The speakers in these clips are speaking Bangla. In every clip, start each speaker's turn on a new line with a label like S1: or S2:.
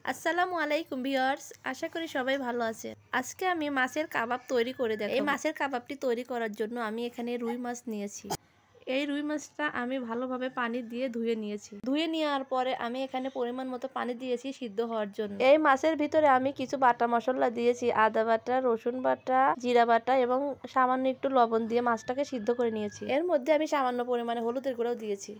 S1: আসসালামু আলাইকুম ভিউয়ার্স, আশা করি সবাই ভালো আছে। আজকে আমি মাছের কাবাব তৈরি করে দেখাবো। এই মাছের কাবাবটি তৈরি করার জন্য আমি এখানে রুই মাছ নিয়েছি। এই রুই মাছটা আমি ভালোভাবে পানি দিয়ে ধুয়ে নিয়েছি। ধুয়ে নেওয়ার পরে আমি এখানে পরিমাণ মতো পানি দিয়েছি সিদ্ধ হওয়ার জন্য। এই মাছের ভিতরে আমি কিছু বাটা মশলা দিয়েছি, আদা বাটা, রসুন বাটা, জিরা বাটা এবং সামান্য একটু লবণ দিয়ে মাছটাকে সিদ্ধ করে নিয়েছি। এর মধ্যে আমি সামান্য পরিমাণে হলুদের গুঁড়াও দিয়েছি।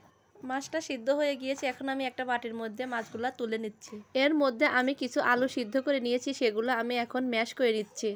S1: মাছটা সিদ্ধ হয়ে গিয়েছে, এখন আমি একটা বাটির মধ্যে মাছগুলা তুলে নিচ্ছি। এর মধ্যে আমি কিছু আলু সিদ্ধ করে নিয়েছি, সেগুলো আমি এখন ম্যাশ করে নিচ্ছি।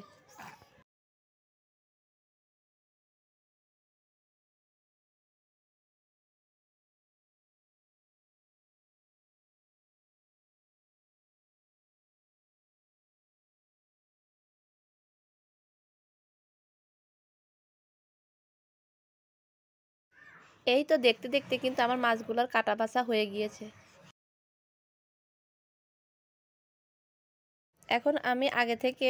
S1: এই তো দেখতে দেখতে কিন্তু আমার মাছগুলার কাটা বাছা হয়ে গিয়েছে। এখন আমি আগে থেকে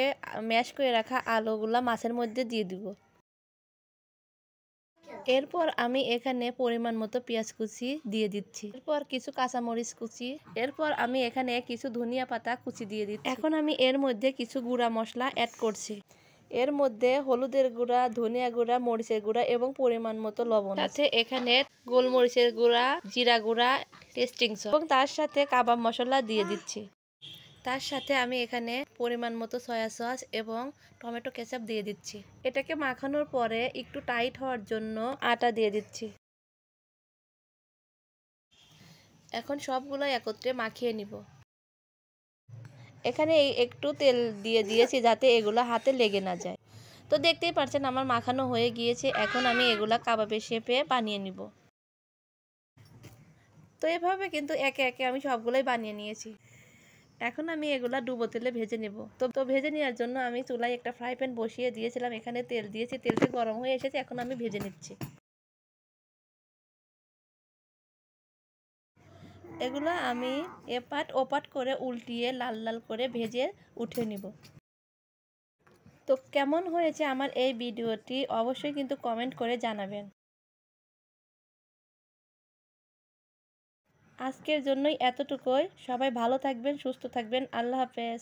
S1: ম্যাশ করে রাখা আলুগুলা মাছের মধ্যে দিয়ে দিব। এরপর আমি এখানে পরিমাণ মতো পেঁয়াজ কুচি দিয়ে দিচ্ছি। এরপর কিছু কাঁচামরিচ কুচি, এরপর আমি এখানে কিছু ধনিয়া পাতা কুচি দিয়ে দিচ্ছি। এখন আমি এর মধ্যে কিছু গুঁড়া মশলা অ্যাড করছি। এর মধ্যে হলুদের গুঁড়া, ধনিয়া গুঁড়া, মরিচের গুঁড়া এবং পরিমাণ মতো লবণ আছে। এখানে গোলমরিচের গুঁড়া, জিরা গুঁড়া, টেস্টিং সল্ট এবং তার সাথে কাবাব মশলা দিয়ে দিচ্ছি। তার সাথে আমি এখানে পরিমাণ মতো সয়া সস এবং টমেটো কেচাপ দিয়ে দিচ্ছি। এটাকে মাখানোর পরে একটু টাইট হওয়ার জন্য আটা দিয়ে দিচ্ছি। এখন সবগুলো একত্রে মাখিয়ে নিব। এখানে একটু তেল দিয়ে দিয়েছি যাতে এগুলো হাতে লেগে না যায়। তো দেখতেই পাচ্ছেন আমার মাখানো হয়ে গিয়েছে। এখন আমি এগুলা কাবাবের শেপে বানিয়ে নিব। তো এভাবে কিন্তু একে একে আমি সবগুলোই বানিয়ে নিয়েছি। এখন আমি এগুলা ডুবো তেলে ভেজে নেব। তো ভেজে নেওয়ার জন্য আমি চুলায় একটা ফ্রাই প্যান বসিয়ে দিয়েছিলাম, এখানে তেল দিয়েছি, তেলটা গরম হয়ে এসেছে, এখন আমি ভেজে নিচ্ছি। এগুলো আমি এপাট ওপাট করে উল্টিয়ে লাল লাল করে ভেজে উঠে নিব। তো কেমন হয়েছে আমার এই ভিডিওটি অবশ্যই কিন্তু কমেন্ট করে জানাবেন। আজকের জন্যই এতটুকুই। সবাই ভালো থাকবেন, সুস্থ থাকবেন। আল্লাহ হাফেজ।